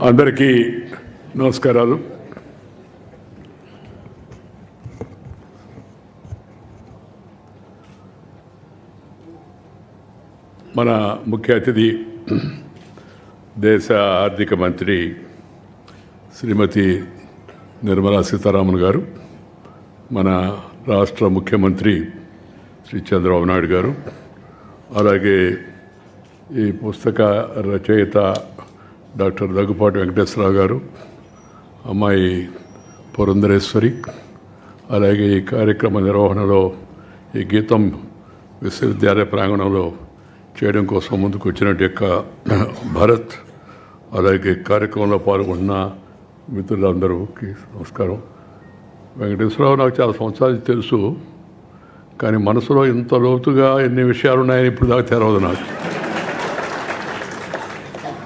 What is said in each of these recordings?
అందరికీ నమస్కారాలు. మన ముఖ్య అతిథి దేశ ఆర్థిక మంత్రి శ్రీమతి నిర్మలా సీతారామన్ గారు, మన రాష్ట్ర ముఖ్యమంత్రి శ్రీ చంద్రబాబు నాయుడు గారు, అలాగే ఈ పుస్తక రచయిత డాక్టర్ దగ్గుపాటి వెంకటేశ్వరరావు గారు, అమ్మాయి పురంధరేశ్వరి, అలాగే ఈ కార్యక్రమ నిర్వహణలో ఈ గీతం విశ్వవిద్యాలయ ప్రాంగణంలో చేయడం కోసం ముందుకు వచ్చినట్టు యొక్క భరత్, అలాగే కార్యక్రమంలో పాల్గొన్న మిత్రులందరికీ నమస్కారం. వెంకటేశ్వరరావు నాకు చాలా సంవత్సరాలు తెలుసు, కానీ మనసులో ఇంత లోతుగా ఎన్ని విషయాలు ఉన్నాయని ఇప్పుడు దాకా తెలవదు నాకు.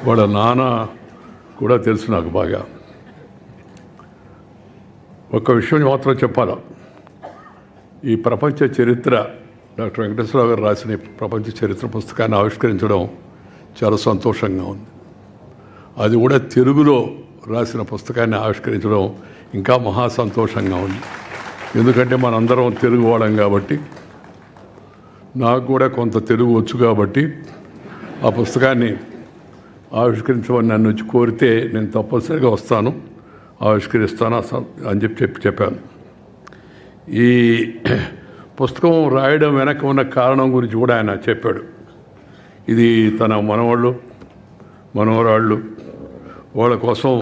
వాళ్ళ నాన్న కూడా తెలుసు నాకు బాగా. ఒక్క విషయం మాత్రం చెప్పాలా, ఈ ప్రపంచ చరిత్ర డాక్టర్ వెంకటేశ్వరరావు గారు రాసిన ప్రపంచ చరిత్ర పుస్తకాన్ని ఆవిష్కరించడం చాలా సంతోషంగా ఉంది. అది కూడా తెలుగులో రాసిన పుస్తకాన్ని ఆవిష్కరించడం ఇంకా మహా సంతోషంగా ఉంది. ఎందుకంటే మనందరం తెలుగు వాళ్ళం కాబట్టి, నాకు కూడా కొంత తెలుగు వచ్చు కాబట్టి ఆ పుస్తకాన్ని ఆవిష్కరించమని నన్ను వచ్చి కోరితే నేను తప్పనిసరిగా వస్తాను, ఆవిష్కరిస్తాను అని చెప్పాను. ఈ పుస్తకం రాయడం వెనక ఉన్న కారణం గురించి కూడా ఆయన చెప్పాడు. ఇది తన మనవరాళ్ళు వాళ్ళ కోసం,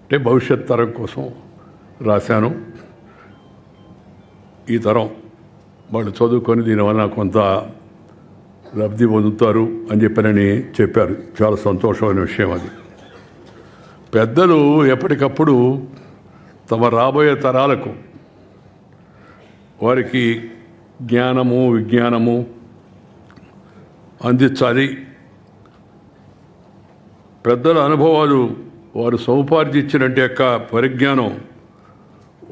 అంటే భవిష్యత్ తరం కోసం రాశాను. ఈ తరం వాళ్ళు చదువుకొని దీనివల్ల కొంత లబ్ధి పొందుతారు అని చెప్పారు. చాలా సంతోషమైన విషయం అది. పెద్దలు ఎప్పటికప్పుడు తమ రాబోయే తరాలకు వారికి జ్ఞానము విజ్ఞానము అందించాలి. పెద్దల అనుభవాలు, వారు సముపార్జించినట్టు యొక్క పరిజ్ఞానం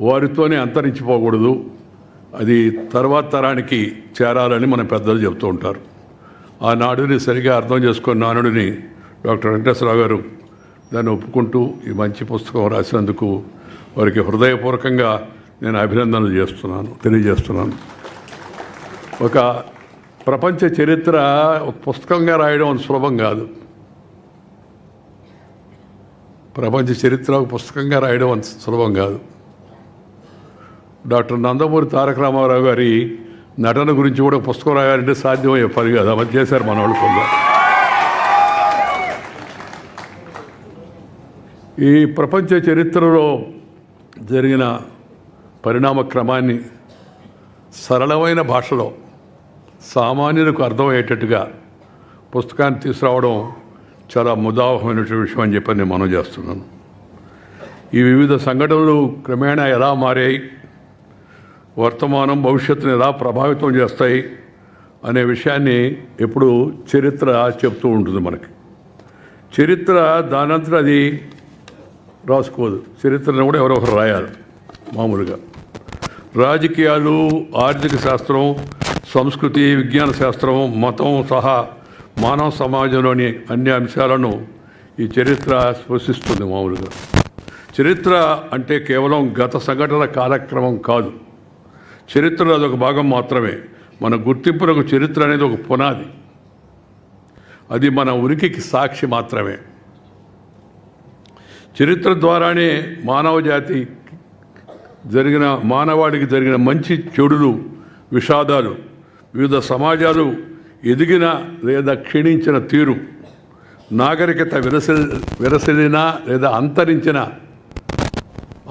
వారితోనే అంతరించిపోకూడదు, అది తర్వాత తరానికి చేరాలని మన పెద్దలు చెబుతూ ఉంటారు. ఆ నాడుని సరిగా అర్థం చేసుకున్న నానుడిని డాక్టర్ వెంకటేశ్వరరావు గారు దాన్ని ఒప్పుకుంటూ ఈ మంచి పుస్తకం రాసినందుకు వారికి హృదయపూర్వకంగా నేను అభినందనలు తెలియజేస్తున్నాను. ఒక ప్రపంచ చరిత్ర ఒక పుస్తకంగా రాయడం సులభం కాదు. ప్రపంచ చరిత్ర ఒక పుస్తకంగా రాయడం సులభం కాదు. డాక్టర్ నందమూరి తారక రామారావు గారి నటన గురించి కూడా పుస్తకం రాయాలంటే సాధ్యమయ్యే పని కాదు. అమలు చేశారు మన వాళ్ళు కొందరు. ఈ ప్రపంచ చరిత్రలో జరిగిన పరిణామ క్రమాన్ని సరళమైన భాషలో సామాన్యులకు అర్థమయ్యేటట్టుగా పుస్తకాన్ని తీసుకురావడం చాలా ముదావహమైన విషయం అని చెప్పి నేను మనం చేస్తున్నాను. ఈ వివిధ సంఘటనలు క్రమేణా ఎలా మారాయి, వర్తమానం భవిష్యత్తును ఎలా ప్రభావితం చేస్తాయి అనే విషయాన్ని ఎప్పుడు చరిత్ర చెప్తూ ఉంటుంది మనకి. చరిత్ర దానంతరం అది రాసుకోదు. చరిత్రను కూడా ఎవరో ఒకరు రాయాలి. మామూలుగా రాజకీయాలు, ఆర్థిక శాస్త్రం, సంస్కృతి, విజ్ఞాన శాస్త్రం, మతం సహా మానవ సమాజంలోని అన్ని అంశాలను ఈ చరిత్ర స్పృశిస్తుంది. మామూలుగా చరిత్ర అంటే కేవలం గత సంఘటనల కాలక్రమం కాదు. చరిత్రలో అదొక భాగం మాత్రమే. మన గుర్తింపులకు చరిత్ర అనేది ఒక పునాది. అది మన ఉనికికి సాక్షి మాత్రమే. చరిత్ర ద్వారానే మానవాడికి జరిగిన మంచి చెడులు, విషాదాలు, వివిధ సమాజాలు ఎదిగిన లేదా క్షీణించిన తీరు, నాగరికత విరసిల్లినా లేదా అంతరించిన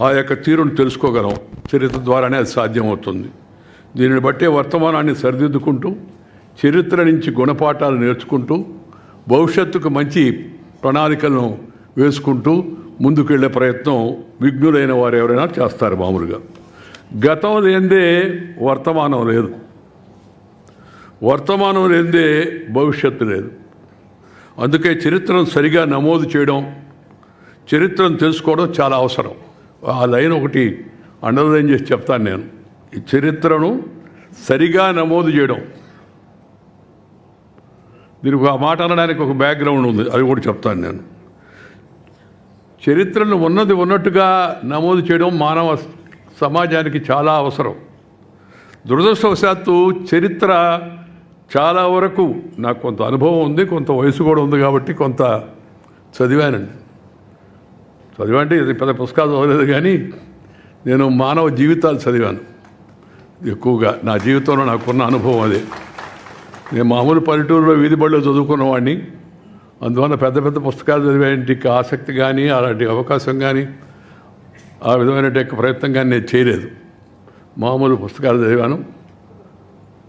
ఆ యొక్క తీరును తెలుసుకోగలం. చరిత్ర ద్వారానే అది సాధ్యమవుతుంది. దీనిని బట్టే వర్తమానాన్ని సరిదిద్దుకుంటూ, చరిత్ర నుంచి గుణపాఠాలు నేర్చుకుంటూ, భవిష్యత్తుకు మంచి ప్రణాళికలను వేసుకుంటూ ముందుకు వెళ్ళే ప్రయత్నం విఘ్నులైన వారు ఎవరైనా చేస్తారు. మామూలుగా గతం లేనిదే వర్తమానం లేదు, వర్తమానం లేనిదే భవిష్యత్తు లేదు. అందుకే చరిత్రను సరిగా నమోదు చేయడం, చరిత్రను తెలుసుకోవడం చాలా అవసరం. ఆ లైన్ ఒకటి అండర్లైన్ చేసి చెప్తాను నేను. ఈ చరిత్రను సరిగా నమోదు చేయడం, దీనికి ఆ మాట అనడానికి ఒక బ్యాక్గ్రౌండ్ ఉంది, అది కూడా చెప్తాను నేను. చరిత్రను ఉన్నది ఉన్నట్టుగా నమోదు చేయడం మానవ సమాజానికి చాలా అవసరం. దురదృష్టవశాత్తు చరిత్ర చాలా వరకు నాకు కొంత అనుభవం ఉంది, కొంత వయసు కూడా ఉంది కాబట్టి కొంత చదివానండి. చదివంటే ఇది పెద్ద పుస్తకాలు చదవలేదు, కానీ నేను మానవ జీవితాలు చదివాను ఎక్కువగా. నా జీవితంలో నాకున్న అనుభవం అదే. నేను మామూలు పల్లెటూరులో వీధి బడిలో చదువుకున్నవాడిని. అందువల్ల పెద్ద పెద్ద పుస్తకాలు చదివేంటికి ఆసక్తి కానీ అలాంటి అవకాశం కానీ ఆ విధమైన ప్రయత్నం కానీ నేను చేయలేదు. మామూలు పుస్తకాలు చదివాను.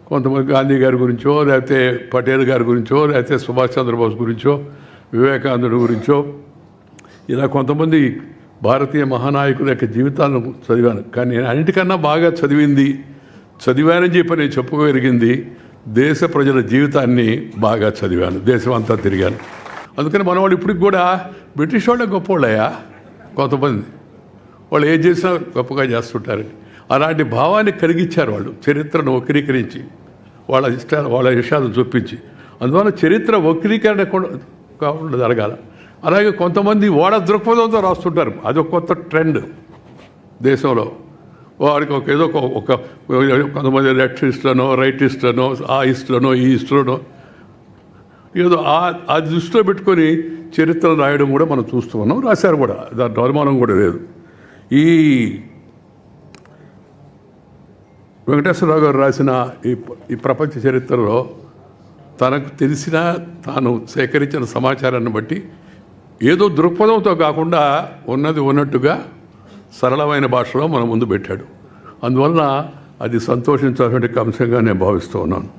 కొంతమంది గాంధీ గారి గురించో, లేకపోతే పటేల్ గారి గురించో, లేకపోతే సుభాష్ చంద్రబోస్ గురించో, వివేకానందుడి గురించో, ఇలా కొంతమంది భారతీయ మహానాయకుల యొక్క జీవితాలను చదివాను. కానీ నేను అన్నిటికన్నా బాగా చదివానని చెప్పి నేను చెప్పుకోగలిగింది దేశ ప్రజల జీవితాన్ని బాగా చదివాను. దేశం అంతా తిరిగాను. అందుకని మన వాళ్ళు ఇప్పటికి కూడా బ్రిటిష్ వాళ్ళే గొప్పవాళ్ళయ్యా. కొంతమంది వాళ్ళు ఏం చేసినా గొప్పగా చేస్తుంటారని అలాంటి భావాన్ని కలిగించారు వాళ్ళు, చరిత్రను వక్రీకరించి వాళ్ళ విషయాలను చూపించి. అందువల్ల చరిత్ర వక్రీకరణ కాకుండా జరగాల. అలాగే కొంతమంది వాళ్ళ దృక్పథంతో రాస్తుంటారు, అదొక కొత్త ట్రెండ్ దేశంలో. వారికి ఏదో ఒక కొంతమంది లెఫ్టిస్టులనో, రైటిస్టులనో, ఆ ఇస్టులనో, ఈ ఇస్టులనో ఏదో ఆ దృష్టిలో పెట్టుకొని చరిత్రను రాయడం కూడా మనం చూస్తూ ఉన్నాం. రాశారు కూడా, దాంట్లో అనుమానం కూడా లేదు. ఈ వెంకటేశ్వరరావు గారు రాసిన ఈ ప్రపంచ చరిత్రలో తనకు తెలిసిన తాను సేకరించిన సమాచారాన్ని బట్టి ఏదో దృక్పథంతో కాకుండా ఉన్నది ఉన్నట్టుగా సరళమైన భాషలో మన ముందు పెట్టాడు. అందువలన అది సంతోషించాల్సిన అంశంగా నేను భావిస్తూ ఉన్నాను.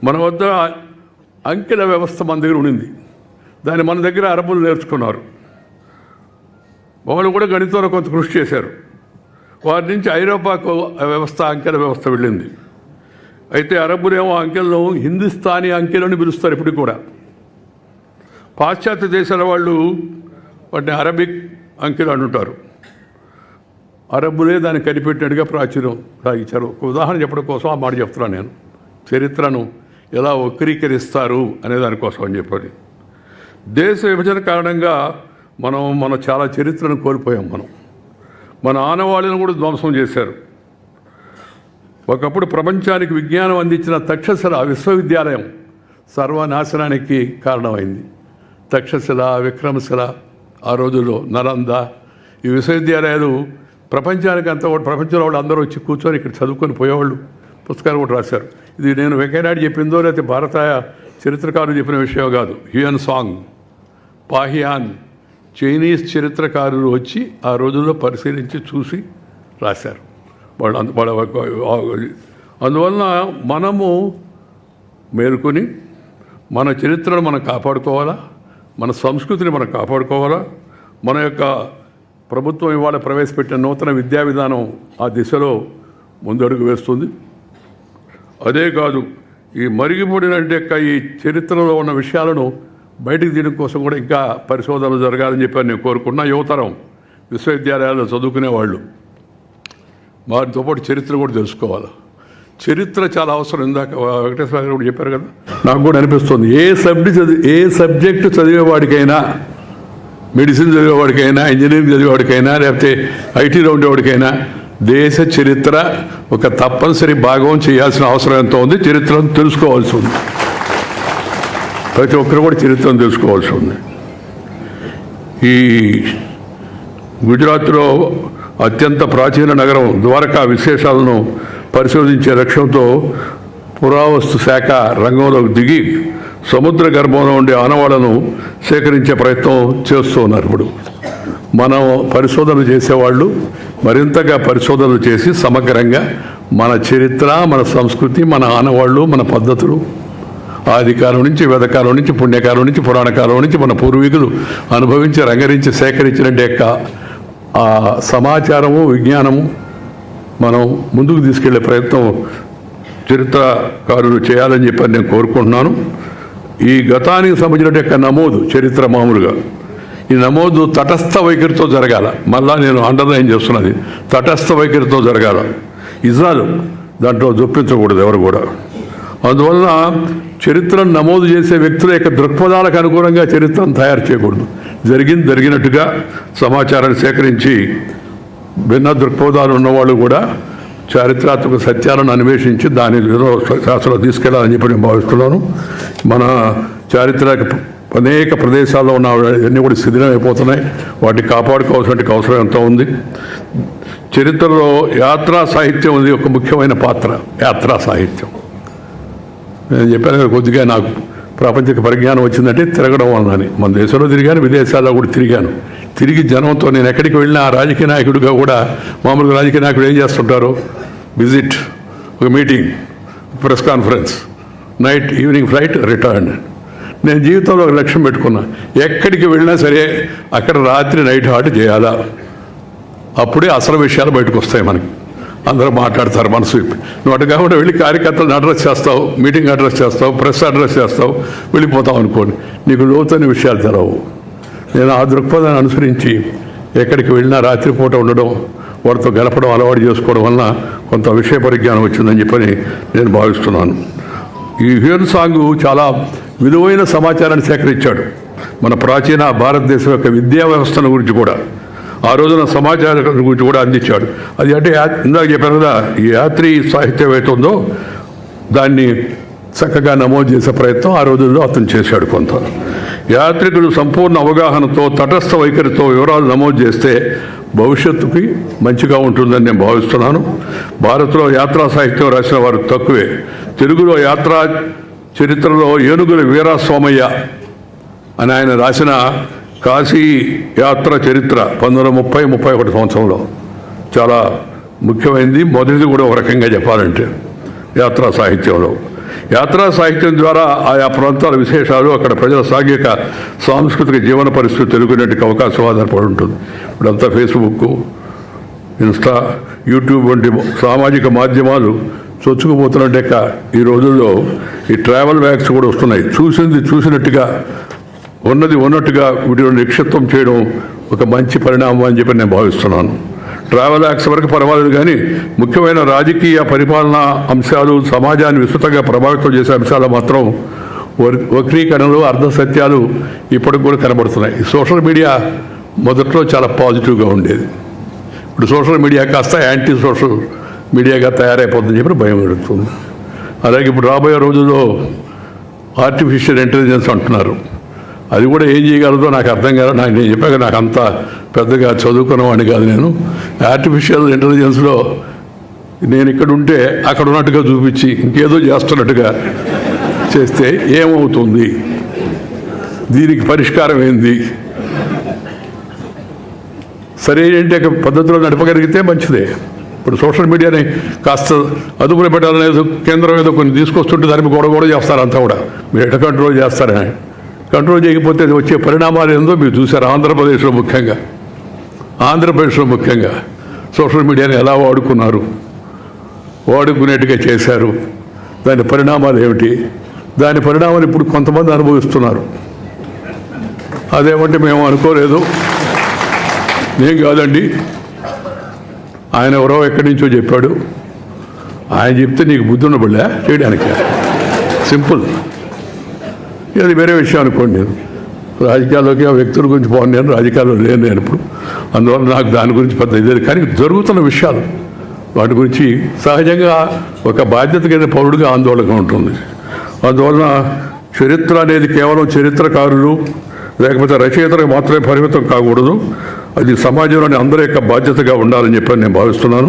మన వద్ద అంకెల వ్యవస్థ మన దగ్గర ఉండింది. దాన్ని మన దగ్గర అరబ్బులు నేర్చుకున్నారు. వాళ్ళు కూడా గణితంలో కొంత కృషి చేశారు. వారి నుంచి ఐరోపాకు వ్యవస్థ, అంకెల వ్యవస్థ వెళ్ళింది. అయితే అరబ్బులేమో అంకెలను హిందుస్థానీ అంకెలని పిలుస్తారు ఇప్పటికి కూడా. పాశ్చాత్య దేశాల వాళ్ళు వాటిని అరబిక్ అంకెలు అంటుంటారు. అరబ్బులే దాన్ని కనిపెట్టినట్టుగా ప్రాచుర్యం సాగించారు. ఒక ఉదాహరణ చెప్పడం కోసం ఆ మాట చెప్తున్నాను నేను. చరిత్రను ఎలా వక్రీకరిస్తారు అనే దానికోసం అని చెప్పాలి. దేశ విభజన కారణంగా మన చాలా చరిత్రను కోల్పోయాం. మన ఆనవాళ్ళను కూడా ధ్వంసం చేశారు. ఒకప్పుడు ప్రపంచానికి విజ్ఞానం అందించిన తక్షశిల విశ్వవిద్యాలయం సర్వనాశనానికి కారణమైంది. తక్షశిల, విక్రమశిల, ఆ రోజుల్లో నలంద, ఈ విశ్వవిద్యాలయాలు ప్రపంచానికి ప్రపంచంలో వాళ్ళు అందరూ వచ్చి కూర్చొని ఇక్కడ చదువుకొని పోయేవాళ్ళు. పుస్తకాలు కూడా రాశారు. ఇది నేను వెంకయ్యనాయుడు చెప్పిందో లేకపోతే భారత చరిత్రకారులు చెప్పిన విషయం కాదు. హ్యూయన్ సాంగ్, పాహియాన్, చైనీస్ చరిత్రకారులు వచ్చి ఆ రోజుల్లో పరిశీలించి చూసి రాశారు అందువలన మనము మేలుకొని మన చరిత్రను మనం కాపాడుకోవాలా, మన సంస్కృతిని మనం కాపాడుకోవాలా. మన యొక్క ప్రభుత్వం ఇవాళ ప్రవేశపెట్టిన నూతన విద్యా విధానం ఆ దిశలో ముందడుగు వేస్తుంది. అదే కాదు, ఈ మరిగిపోడిన ఈ చరిత్రలో ఉన్న విషయాలను బయటికి తీయడం కోసం కూడా ఇంకా పరిశోధనలు జరగాలని చెప్పి నేను కోరుకున్నా. యువతరం విశ్వవిద్యాలయాల్లో చదువుకునేవాళ్ళు వారితో పాటు చరిత్ర కూడా తెలుసుకోవాలి. చరిత్ర చాలా అవసరం. ఇందాక వెంకటేశ్వర గారు కూడా చెప్పారు కదా, నాకు కూడా అనిపిస్తుంది. ఏ సబ్జెక్టు చదివేవాడికైనా, మెడిసిన్ చదివేవాడికైనా, ఇంజనీరింగ్ చదివేవాడికైనా, లేకపోతే ఐటీలో ఉండేవాడికైనా దేశ చరిత్ర ఒక తప్పనిసరి భాగం చేయాల్సిన అవసరం ఎంతో ఉంది. చరిత్రను తెలుసుకోవాల్సి ఉంది. ప్రతి ఒక్కరు కూడా చరిత్రను తెలుసుకోవాల్సి ఉంది. ఈ గుజరాత్లో అత్యంత ప్రాచీన నగరం ద్వారకా విశేషాలను పరిశోధించే లక్ష్యంతో పురావస్తు శాఖ రంగంలోకి దిగి సముద్ర గర్భంలో ఉండే ఆనవాళ్లను సేకరించే ప్రయత్నం చేస్తూ ఉన్నారు. ఇప్పుడు మనం పరిశోధన చేసేవాళ్ళు మరింతగా పరిశోధనలు చేసి సమగ్రంగా మన చరిత్ర, మన సంస్కృతి, మన ఆనవాళ్ళు, మన పద్ధతులు ఆదికాలం నుంచి, వేదకాలం నుంచి, పుణ్యకాలం నుంచి, పురాణకాలం నుంచి మన పూర్వీకులు అనుభవించి, రంగరించి, సేకరించిన ఆ సమాచారము, విజ్ఞానము మనం ముందుకు తీసుకెళ్లే ప్రయత్నం చరిత్రకారులు చేయాలని చెప్పి నేను కోరుకుంటున్నాను. ఈ గతానికి సంబంధించిన నమోదు చరిత్ర మామూలుగా ఈ నమోదు తటస్థ వైఖరితో జరగాల. మళ్ళా నేను అండర్లైన్ చేస్తున్నది, తటస్థ వైఖరితో జరగాల. ఇజ్రాయల్ దాంట్లో జొప్పించకూడదు ఎవరు కూడా. అందువలన చరిత్రను నమోదు చేసే వ్యక్తుల యొక్క దృక్పథాలకు అనుగుణంగా చరిత్రను తయారు చేయకూడదు. జరిగినట్టుగా సమాచారాన్ని సేకరించి భిన్న దృక్పథాలు ఉన్నవాళ్ళు కూడా చారిత్రాత్మక సత్యాలను అన్వేషించి దాని శాస్త్రంలో తీసుకెళ్లాలని చెప్పి నేను భావిస్తున్నాను. మన చారిత్రక అనేక ప్రదేశాల్లో ఉన్న అన్నీ కూడా శిథిలం అయిపోతున్నాయి. వాటిని కాపాడుకోవాల్సిన అవసరం ఎంతో ఉంది. చరిత్రలో యాత్రా సాహిత్యం ఉంది ఒక ముఖ్యమైన పాత్ర. యాత్రా సాహిత్యం నేను చెప్పాను కదా, కొద్దిగా నాకు ప్రాపంచిక పరిజ్ఞానం వచ్చిందంటే తిరగడం వలనని. మన దేశంలో తిరిగాను, విదేశాల్లో కూడా తిరిగాను. తిరిగి జనంతో నేను ఎక్కడికి వెళ్ళినా రాజకీయ నాయకుడిగా కూడా, మామూలుగా రాజకీయ నాయకుడు ఏం చేస్తుంటారు, విజిట్, ఒక meeting, press conference, night evening flight, return. నేను జీవితంలో ఒక లక్ష్యం పెట్టుకున్నా, ఎక్కడికి వెళ్ళినా సరే అక్కడ రాత్రి నైట్ హాల్ట్ చేయాలా. అప్పుడే అసలు విషయాలు బయటకు వస్తాయి. మనకి అందరూ మాట్లాడతారు మనసు విప్పి. నువ్వు అటు కాకుండా వెళ్ళి కార్యకర్తలను అడ్రస్ చేస్తావు, మీటింగ్ అడ్రస్ చేస్తావు, ప్రెస్ అడ్రస్ చేస్తావు, వెళ్ళిపోతావు అనుకోండి, నీకు లోతైన విషయాలు తెలవు. నేను ఆ దృక్పథాన్ని అనుసరించి ఎక్కడికి వెళ్ళినా రాత్రిపూట ఉండడం, వారితో గడపడం అలవాటు చేసుకోవడం వలన కొంత విషయ పరిజ్ఞానం వచ్చిందని చెప్పని నేను భావిస్తున్నాను. ఈ హ్యూయన్ సాంగ్ చాలా విలువైన సమాచారాన్ని సేకరించాడు. మన ప్రాచీన భారతదేశం యొక్క విద్యా వ్యవస్థను గురించి కూడా, ఆ రోజున సమాచారం గురించి కూడా అందించాడు. అది అంటే ఇందాక చెప్పాను కదా, ఈ యాత్రీ సాహిత్యం ఏతుందో దాన్ని చక్కగా నమోదు చేసే ప్రయత్నం ఆ రోజుల్లో అతను చేశాడు. కొంత యాత్రికులు సంపూర్ణ అవగాహనతో, తటస్థ వైఖరితో వివరాలు నమోదు చేస్తే భవిష్యత్తుకి మంచిగా ఉంటుందని నేను భావిస్తున్నాను. భారత్లో యాత్రా సాహిత్యం రాసిన వారు తక్కువే. తెలుగులో యాత్రా చరిత్రలో ఏనుగుల వీరాస్వామయ్య అని ఆయన రాసిన కాశీ యాత్ర చరిత్ర 1930-31 సంవత్సరంలో చాలా ముఖ్యమైనది. మొదటిది కూడా ఒక రకంగా చెప్పాలంటే యాత్రా సాహిత్యంలో. యాత్రా సాహిత్యం ద్వారా ఆయా ప్రాంతాల విశేషాలు, అక్కడ ప్రజల సాంఘిక సాంస్కృతిక జీవన పరిస్థితి తెలుగునేటికి అవకాశం ఆధారపడి ఉంటుంది. ఇప్పుడంతా ఫేస్బుక్, ఇన్స్టా, యూట్యూబ్ వంటి సామాజిక మాధ్యమాలు చొచ్చుకుపోతున్నట్టే ఈ రోజుల్లో ఈ ట్రావెల్ బ్యాగ్స్ కూడా వస్తున్నాయి. చూసింది చూసినట్టుగా, ఉన్నది ఉన్నట్టుగా వీటిలో నిక్షిప్తం చేయడం ఒక మంచి పరిణామం అని చెప్పి నేను భావిస్తున్నాను. ట్రావెల్ యాక్ట్స్ వరకు పర్వాలేదు, కానీ ముఖ్యమైన రాజకీయ పరిపాలనా అంశాలు, సమాజాన్ని విస్తృతంగా ప్రభావితం చేసే అంశాలు మాత్రం వక్రీకరణలు, అర్ధసత్యాలు ఇప్పటికి కూడా కనబడుతున్నాయి. సోషల్ మీడియా మొదట్లో చాలా పాజిటివ్గా ఉండేది. ఇప్పుడు సోషల్ మీడియా కాస్త యాంటీ సోషల్ మీడియాగా తయారైపోతుందని చెప్పి భయం కలుగుతుంది. అలాగే ఇప్పుడు రాబోయే రోజుల్లో ఆర్టిఫిషియల్ ఇంటెలిజెన్స్ అంటున్నారు. అది కూడా ఏం చేయగలదో నాకు అర్థం కాదు. నేను చెప్పాక నాకు అంత పెద్దగా చదువుకున్నవాడిని కాదు నేను. ఆర్టిఫిషియల్ ఇంటెలిజెన్స్లో నేను ఇక్కడ ఉంటే అక్కడ ఉన్నట్టుగా చూపించి ఇంకేదో చేస్తున్నట్టుగా చేస్తే ఏమవుతుంది, దీనికి పరిష్కారం ఏంది, సరైన పద్ధతిలో నడపగలిగితే మంచిదే. ఇప్పుడు సోషల్ మీడియాని కాస్త అదుపులో పెట్టాలనేది కేంద్రం ఏదో కొన్ని తీసుకొస్తుంటే దానికి గొడవ చేస్తారు. అంతా కూడా మీరు ఎట్లా కంట్రోల్ చేస్తారని. కంట్రోల్ చేయకపోతే వచ్చే పరిణామాలు ఏందో మీరు చూశారు. ఆంధ్రప్రదేశ్లో ముఖ్యంగా సోషల్ మీడియాని ఎలా వాడుకునేట్టుగా చేశారు. దాని పరిణామాలు ఏమిటి, దాని పరిణామాలు ఇప్పుడు కొంతమంది అనుభవిస్తున్నారు. అదేమంటే మేము అనుకోలేదు, నేను కాదండి, ఆయన ఎవరో ఎక్కడి నుంచో చెప్పాడు, ఆయన చెప్తే నీకు బుద్ధి ఉండబడలే చేయడానికి. సింపుల్. అది వేరే విషయం అనుకోండి. రాజకీయాల్లోకి ఆ వ్యక్తుల గురించి బాగున్నాను, రాజకీయాల్లో లేను నేను ఇప్పుడు, అందువల్ల నాకు దాని గురించి పెద్ద ఇదే. కానీ జరుగుతున్న విషయాలు, వాటి గురించి సహజంగా ఒక బాధ్యత కింద పౌరుడిగా ఆందోళనగా ఉంటుంది. అందువలన చరిత్ర అనేది కేవలం చరిత్రకారులు లేకపోతే రచయితలకు మాత్రమే పరిమితం కాకూడదు. అది సమాజంలోని అందరి యొక్క బాధ్యతగా ఉండాలని చెప్పి నేను భావిస్తున్నాను.